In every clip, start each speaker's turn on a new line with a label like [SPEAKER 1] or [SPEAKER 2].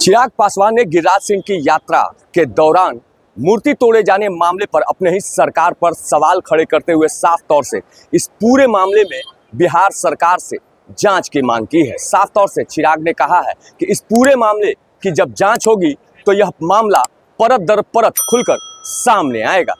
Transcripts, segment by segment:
[SPEAKER 1] चिराग पासवान ने गिरिराज सिंह की यात्रा के दौरान मूर्ति तोड़े जाने मामले पर अपने ही सरकार पर सवाल खड़े करते हुए साफ तौर से इस पूरे मामले में बिहार सरकार से जांच की मांग की है। साफ तौर से चिराग ने कहा है कि इस पूरे मामले की जब जांच होगी तो यह मामला परत दर परत खुलकर सामने आएगा।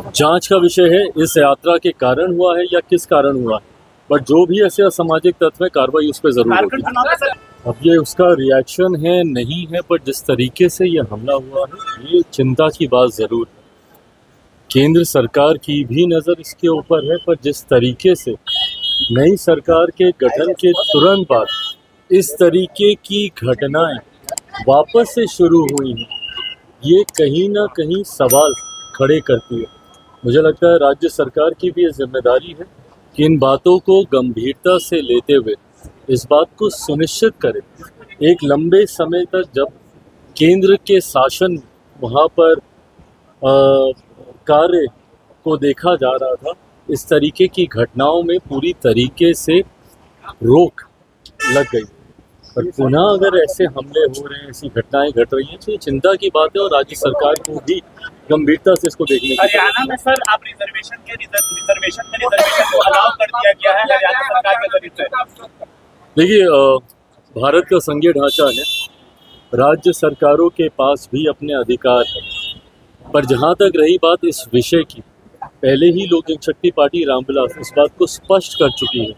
[SPEAKER 2] जांच का विषय है, इस यात्रा के कारण हुआ है या किस कारण हुआ है, बट जो भी ऐसे असामाजिक तत्व है कार्रवाई उस पर जरूर होगी। अब ये उसका रिएक्शन है नहीं है, पर जिस तरीके से ये हमला हुआ है ये चिंता की बात जरूर है। केंद्र सरकार की भी नज़र इसके ऊपर है, पर जिस तरीके से नई सरकार के गठन के तुरंत बाद इस तरीके की घटनाएं वापस से शुरू हुई हैं, ये कहीं ना कहीं सवाल खड़े करती है। मुझे लगता है राज्य सरकार की भी ये जिम्मेदारी है कि इन बातों को गंभीरता से लेते हुए इस बात को सुनिश्चित करें। एक लंबे समय तक जब केंद्र के शासन वहाँ पर कार्य को देखा जा रहा था, इस तरीके की घटनाओं में पूरी तरीके से रोक लग गई। पर पुनः अगर ऐसे हमले हो रहे हैं, ऐसी घटनाएं घट रही हैं, तो ये चिंता की बात है और राज्य सरकार को भी गंभीरता से इसको देखने की।
[SPEAKER 3] हरियाणा में सर आप रिजर्वेशन को अलाउ कर दिया गया है हरियाणा सरकार के तरीके से।
[SPEAKER 2] देखिए, भारत का संघीय ढांचा है, राज्य सरकारों के पास भी अपने अधिकार है, पर जहाँ तक रही बात इस विषय की, पहले ही लोक जनशक्ति पार्टी रामविलास इस बात को स्पष्ट कर चुकी है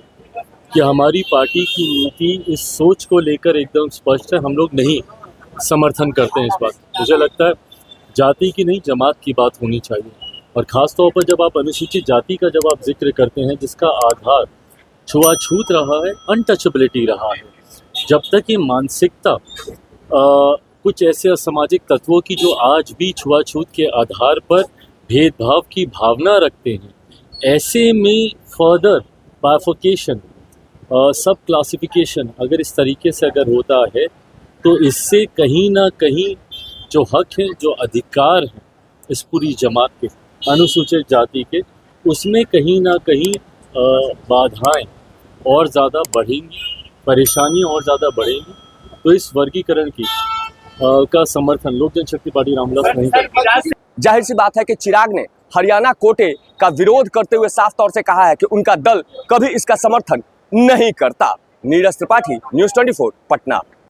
[SPEAKER 2] कि हमारी पार्टी की नीति इस सोच को लेकर एकदम स्पष्ट है। हम लोग नहीं समर्थन करते हैं इस बात। मुझे लगता है जाति की नहीं जमात की बात होनी चाहिए, और ख़ास तौर पर जब आप अनुसूचित जाति का जब आप जिक्र करते हैं जिसका आधार छुआछूत रहा है, अनटचेबिलिटी रहा है, जब तक ये मानसिकता कुछ ऐसे असामाजिक तत्वों की जो आज भी छुआछूत के आधार पर भेदभाव की भावना रखते हैं, ऐसे में फर्दर बाइफर्केशन सब क्लासिफिकेशन अगर इस तरीके से अगर होता है तो इससे कहीं ना कहीं जो हक है, जो अधिकार हैं इस पूरी जमात के, अनुसूचित जाति के, उसमें कहीं ना कहीं बाधाएं और ज़्यादा बढ़ेंगी, परेशानी और ज़्यादा बढ़ेंगी। तो इस वर्गीकरण की का समर्थन लोक जनशक्ति पार्टी रामविलास नहीं करती।
[SPEAKER 1] जाहिर सी बात है कि चिराग ने हरियाणा कोटे का विरोध करते हुए साफ तौर से कहा है कि उनका दल कभी इसका समर्थन नहीं करता। नीरज त्रिपाठी, न्यूज़ 24, पटना।